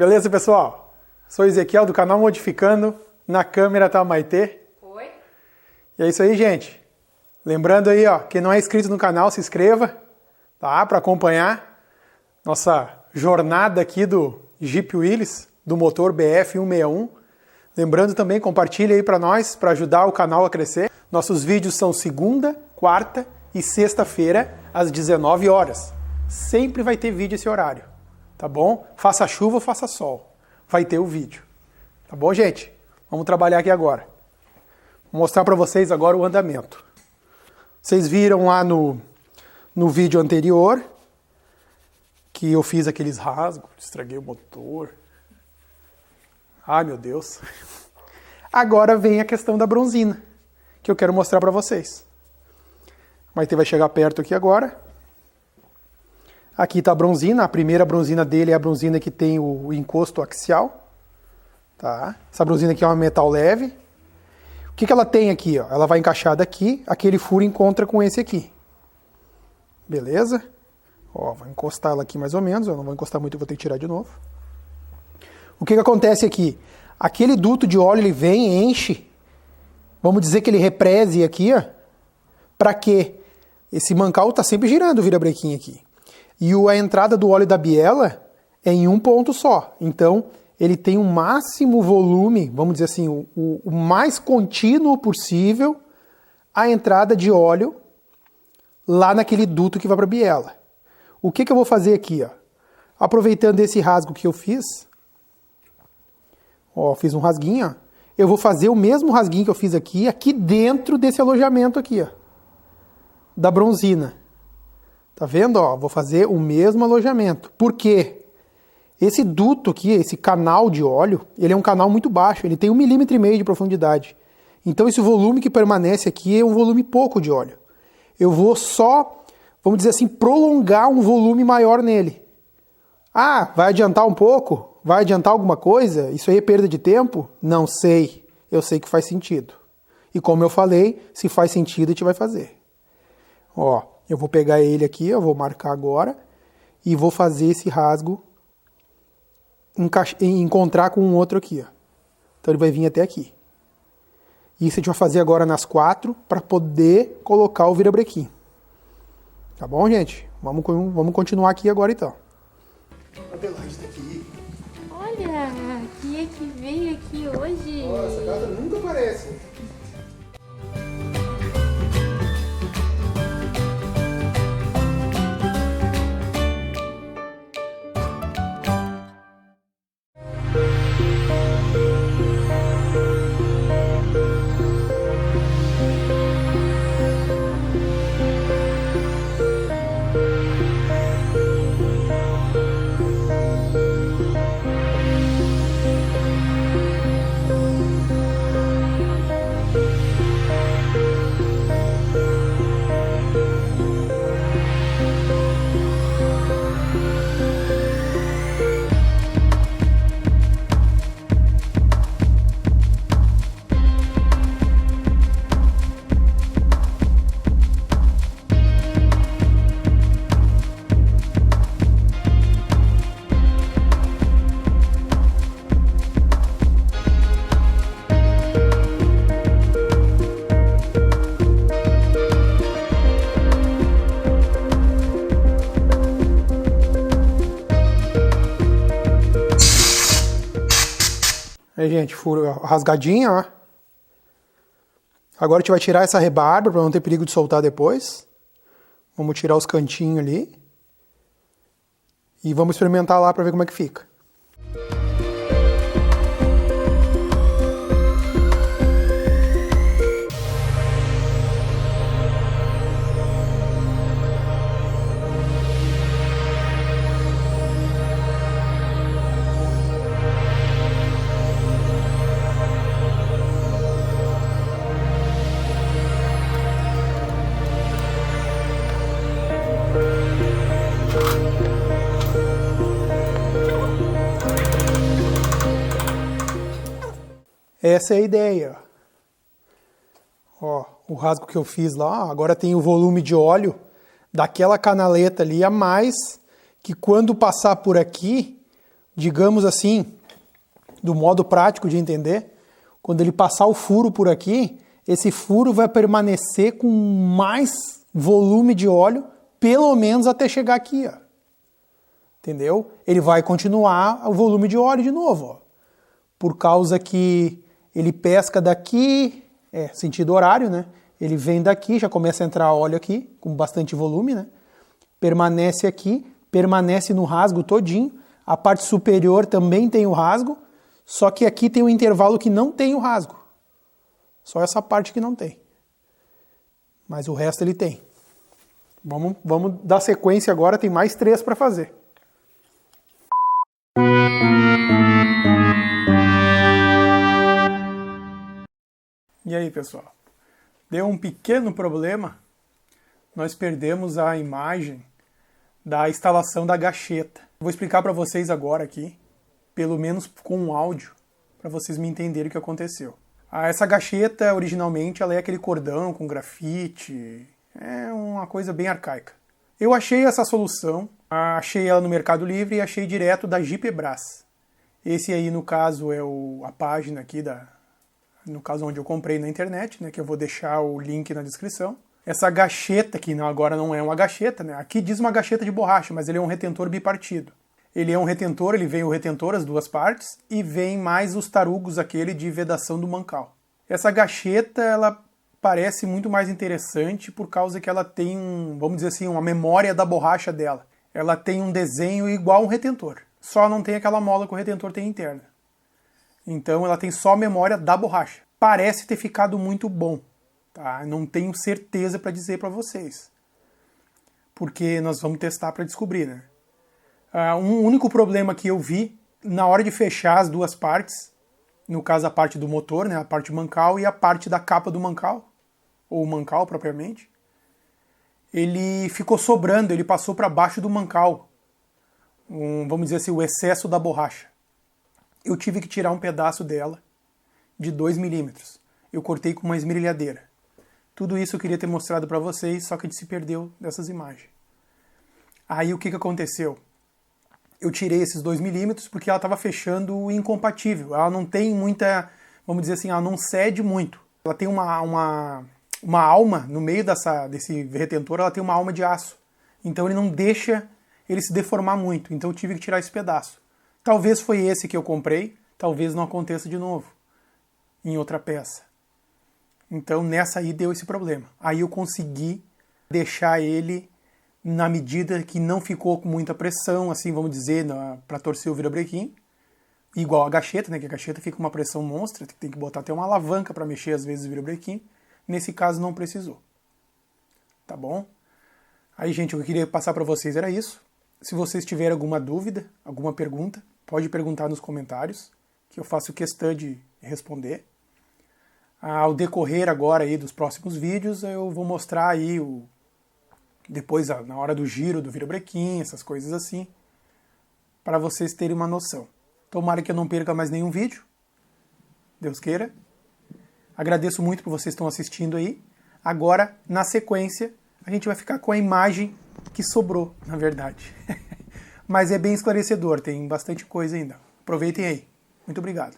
Beleza, pessoal? Sou Ezequiel do canal Modificando. Na câmera tá a Maitê. Oi. E é isso aí, gente. Lembrando aí, ó, quem não é inscrito no canal, se inscreva, tá? Para acompanhar nossa jornada aqui do Jeep Willys, do motor BF 161. Lembrando também, compartilha aí para nós, para ajudar o canal a crescer. Nossos vídeos são segunda, quarta e sexta-feira, às 19 horas. Sempre vai ter vídeo esse horário, tá bom? Faça chuva ou faça sol, vai ter o vídeo. Tá bom, gente? Vamos trabalhar aqui agora. Vou mostrar para vocês agora o andamento. Vocês viram lá no vídeo anterior que eu fiz aqueles rasgos, estraguei o motor. Ai, meu Deus. Agora vem a questão da bronzina, que eu quero mostrar para vocês. A Maitê vai chegar perto aqui agora. Aqui está a bronzina. A primeira bronzina dele é a bronzina que tem o encosto axial. Tá? Essa bronzina aqui é uma metal leve. O que ela tem aqui? Ó? Ela vai encaixada aqui. Aquele furo encontra com esse aqui. Beleza? Ó, vou encostar ela aqui mais ou menos. Eu não vou encostar muito, eu vou ter que tirar de novo. O que acontece aqui? Aquele duto de óleo, ele vem e enche. Vamos dizer que ele represe aqui, ó. Para quê? Esse mancal está sempre girando o virabrequim aqui. E a entrada do óleo da biela é em um ponto só. Então, ele tem o máximo volume, vamos dizer assim, o mais contínuo possível a entrada de óleo lá naquele duto que vai para a biela. O que eu vou fazer aqui? Ó? Aproveitando esse rasgo que eu fiz, ó, fiz um rasguinho, ó, eu vou fazer o mesmo rasguinho que eu fiz aqui dentro desse alojamento aqui, ó, da bronzina. Tá vendo? Ó, vou fazer o mesmo alojamento. Por quê? Esse duto aqui, esse canal de óleo, ele é um canal muito baixo, ele tem 1,5 mm de profundidade. Então esse volume que permanece aqui é um volume pouco de óleo. Eu vou só, vamos dizer assim, prolongar um volume maior nele. Ah, vai adiantar um pouco? Vai adiantar alguma coisa? Isso aí é perda de tempo? Não sei. Eu sei que faz sentido. E como eu falei, se faz sentido, a gente vai fazer. Ó, eu vou pegar ele aqui, eu vou marcar agora e vou fazer esse rasgo encontrar com um outro aqui, ó. Então ele vai vir até aqui. Isso a gente vai fazer agora nas 4 para poder colocar o virabrequim. Tá bom, gente? Vamos continuar aqui agora então. Olha, quem é que veio aqui hoje? Nossa, essa casa nunca aparece. Aí, gente, furo rasgadinha, ó. Agora a gente vai tirar essa rebarba para não ter perigo de soltar depois. Vamos tirar os cantinhos ali. E vamos experimentar lá para ver como é que fica. Essa é a ideia. Ó, o rasgo que eu fiz lá, agora tem o volume de óleo daquela canaleta ali a mais, que quando passar por aqui, digamos assim, do modo prático de entender, quando ele passar o furo por aqui, esse furo vai permanecer com mais volume de óleo, pelo menos até chegar aqui, ó. Entendeu? Ele vai continuar o volume de óleo de novo, ó. Por causa que ele pesca daqui, sentido horário, né? Ele vem daqui, já começa a entrar óleo aqui, com bastante volume, né? Permanece aqui, permanece no rasgo todinho. A parte superior também tem o rasgo, só que aqui tem um intervalo que não tem o rasgo. Só essa parte que não tem. Mas o resto ele tem. Vamos dar sequência agora, tem mais 3 para fazer. E aí, pessoal? Deu um pequeno problema. Nós perdemos a imagem da instalação da gacheta. Vou explicar para vocês agora aqui, pelo menos com um áudio, para vocês me entenderem o que aconteceu. Essa gacheta, originalmente, ela é aquele cordão com grafite. É uma coisa bem arcaica. Eu achei essa solução, achei ela no Mercado Livre e achei direto da Jeepebras. Esse aí, no caso, é a página aqui no caso onde eu comprei na internet, né, que eu vou deixar o link na descrição. Essa gacheta, que agora não é uma gacheta, né, aqui diz uma gacheta de borracha, mas ele é um retentor bipartido. Ele é um retentor, ele vem o retentor, as duas partes, e vem mais os tarugos, aquele de vedação do mancal. Essa gacheta, ela parece muito mais interessante por causa que ela tem, vamos dizer assim, uma memória da borracha dela. Ela tem um desenho igual um retentor, só não tem aquela mola que o retentor tem interna. Então ela tem só a memória da borracha. Parece ter ficado muito bom, tá? Não tenho certeza para dizer para vocês, porque nós vamos testar para descobrir, né? Um único problema que eu vi na hora de fechar as duas partes, no caso a parte do motor, né, a parte mancal e a parte da capa do mancal, ou mancal propriamente, ele ficou sobrando, ele passou para baixo do mancal, vamos dizer assim, o excesso da borracha. Eu tive que tirar um pedaço dela de 2 milímetros. Eu cortei com uma esmerilhadeira. Tudo isso eu queria ter mostrado para vocês, só que se perdeu dessas imagens. Aí o que aconteceu? Eu tirei esses 2 milímetros porque ela estava fechando incompatível. Ela não tem muita, vamos dizer assim, ela não cede muito. Ela tem uma alma, no meio desse retentor, ela tem uma alma de aço. Então ele não deixa ele se deformar muito. Então eu tive que tirar esse pedaço. Talvez foi esse que eu comprei, talvez não aconteça de novo em outra peça. Então nessa aí deu esse problema. Aí eu consegui deixar ele na medida que não ficou com muita pressão, assim, vamos dizer, para torcer o virabrequim. Igual a gacheta, né, que a gacheta fica com uma pressão monstra, tem que botar até uma alavanca para mexer às vezes o virabrequim. Nesse caso não precisou. Tá bom? Aí, gente, o que eu queria passar para vocês era isso. Se vocês tiverem alguma dúvida, alguma pergunta, pode perguntar nos comentários, que eu faço questão de responder. Ao decorrer agora aí dos próximos vídeos, eu vou mostrar aí depois na hora do giro do virabrequim, essas coisas assim, para vocês terem uma noção. Tomara que eu não perca mais nenhum vídeo, Deus queira. Agradeço muito por vocês que estão assistindo aí. Agora, na sequência, a gente vai ficar com a imagem que sobrou, na verdade. Mas é bem esclarecedor, tem bastante coisa ainda. Aproveitem aí. Muito obrigado.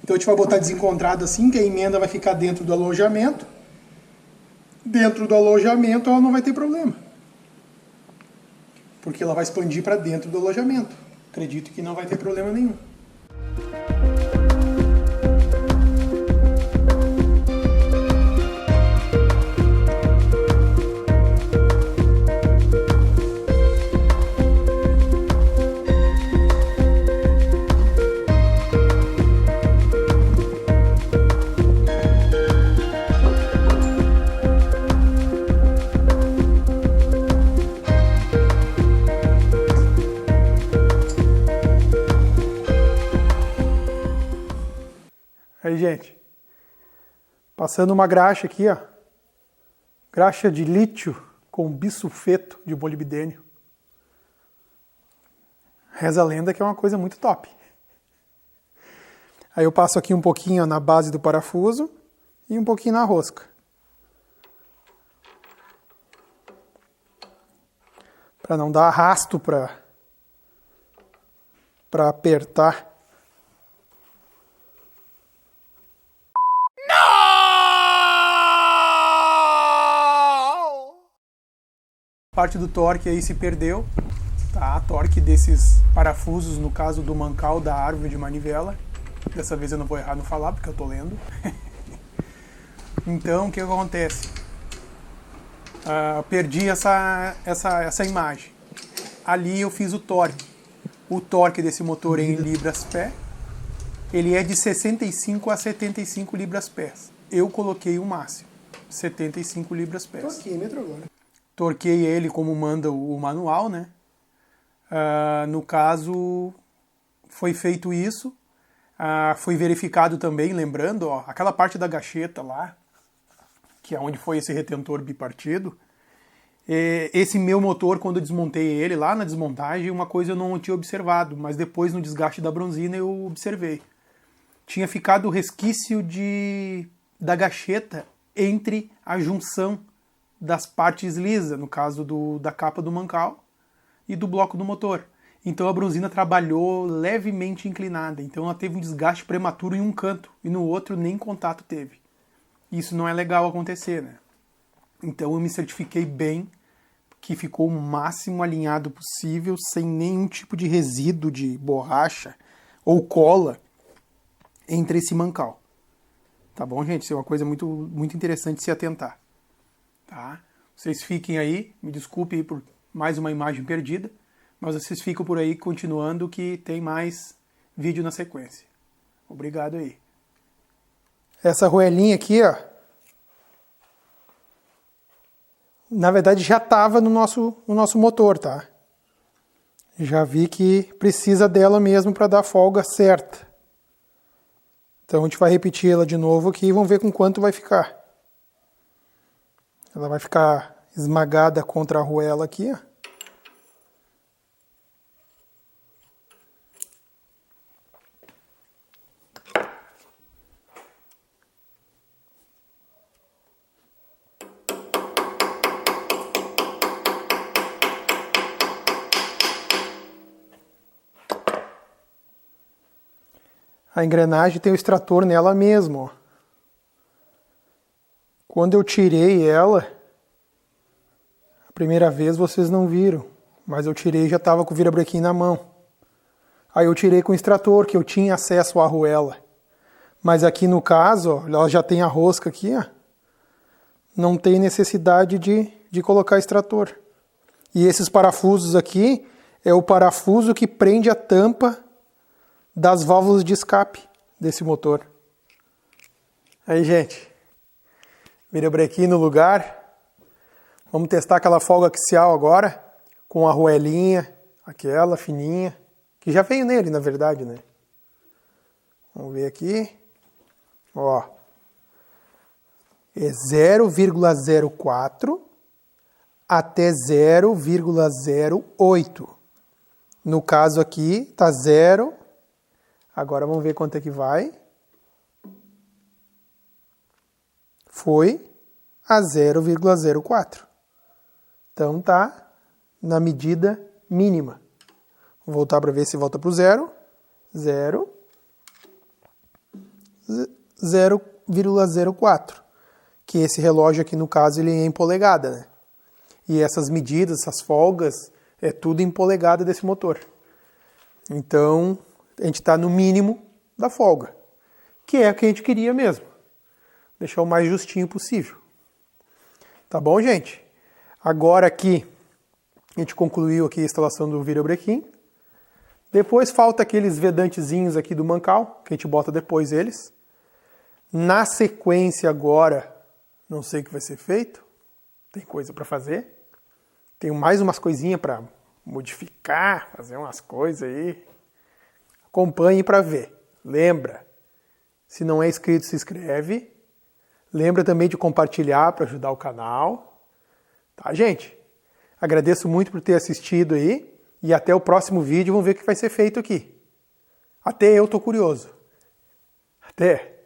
Então a gente vai botar desencontrado assim, que a emenda vai ficar dentro do alojamento. Dentro do alojamento ela não vai ter problema. Porque ela vai expandir para dentro do alojamento. Acredito que não vai ter problema nenhum. Aí, gente, passando uma graxa aqui, ó, graxa de lítio com bisulfeto de molibdênio. Reza a lenda que é uma coisa muito top. Aí eu passo aqui um pouquinho na base do parafuso e um pouquinho na rosca. Para não dar arrasto para para apertar. Parte do torque aí se perdeu, tá? Torque desses parafusos, no caso do mancal da árvore de manivela. Dessa vez eu não vou errar no falar, porque eu tô lendo. Então, o que acontece? Perdi essa imagem. Ali eu fiz o torque. O torque desse motor em libras-pé, ele é de 65 a 75 libras-pés. Eu coloquei o máximo, 75 libras-pés. Torquímetro agora. Torquei ele como manda o manual, né? No caso, foi feito isso. Foi verificado também, lembrando, ó, aquela parte da gacheta lá, que é onde foi esse retentor bipartido. Esse meu motor, quando eu desmontei ele lá na desmontagem, uma coisa eu não tinha observado, mas depois no desgaste da bronzina eu observei. Tinha ficado o resquício da gacheta entre a junção das partes lisas, no caso da capa do mancal e do bloco do motor. Então a bronzina trabalhou levemente inclinada, então ela teve um desgaste prematuro em um canto e no outro nem contato teve. Isso não é legal acontecer, né? Então eu me certifiquei bem que ficou o máximo alinhado possível, sem nenhum tipo de resíduo de borracha ou cola entre esse mancal. Tá bom, gente? Isso é uma coisa muito, muito interessante de se atentar. Tá? Vocês fiquem aí, me desculpem por mais uma imagem perdida, mas vocês ficam por aí continuando que tem mais vídeo na sequência. Obrigado aí. Essa arruelinha aqui, ó, na verdade já estava no nosso motor, tá? Já vi que precisa dela mesmo para dar a folga certa. Então a gente vai repetir ela de novo aqui e vamos ver com quanto vai ficar. Ela vai ficar esmagada contra a arruela aqui, ó. A engrenagem tem o extrator nela mesmo, ó. Quando eu tirei ela, a primeira vez vocês não viram, mas eu tirei e já estava com o virabrequim na mão. Aí eu tirei com o extrator, que eu tinha acesso à arruela. Mas aqui no caso, ó, ela já tem a rosca aqui, ó. Não tem necessidade de colocar extrator. E esses parafusos aqui é o parafuso que prende a tampa das válvulas de escape desse motor. Aí, gente, virabrequim no lugar. Vamos testar aquela folga axial agora, com a arruelinha, aquela fininha, que já veio nele, na verdade, né? Vamos ver aqui. Ó. É 0,04 até 0,08. No caso aqui, tá 0. Agora vamos ver quanto é que vai. Foi a 0,04. Então tá na medida mínima. Vou voltar para ver se volta para o 0. 0,04. Que esse relógio aqui, no caso, ele é em polegada, né? E essas medidas, essas folgas, é tudo em polegada desse motor. Então, a gente está no mínimo da folga, que é o que a gente queria mesmo. Deixar o mais justinho possível. Tá bom, gente? Agora aqui, a gente concluiu aqui a instalação do virabrequim. Depois falta aqueles vedantezinhos aqui do mancal, que a gente bota depois eles. Na sequência agora, não sei o que vai ser feito. Tem coisa para fazer. Tenho mais umas coisinhas para modificar, fazer umas coisas aí. Acompanhe para ver. Lembra, se não é inscrito, se inscreve. Lembra também de compartilhar para ajudar o canal. Tá, gente? Agradeço muito por ter assistido aí. E até o próximo vídeo, vamos ver o que vai ser feito aqui. Até eu tô curioso. Até!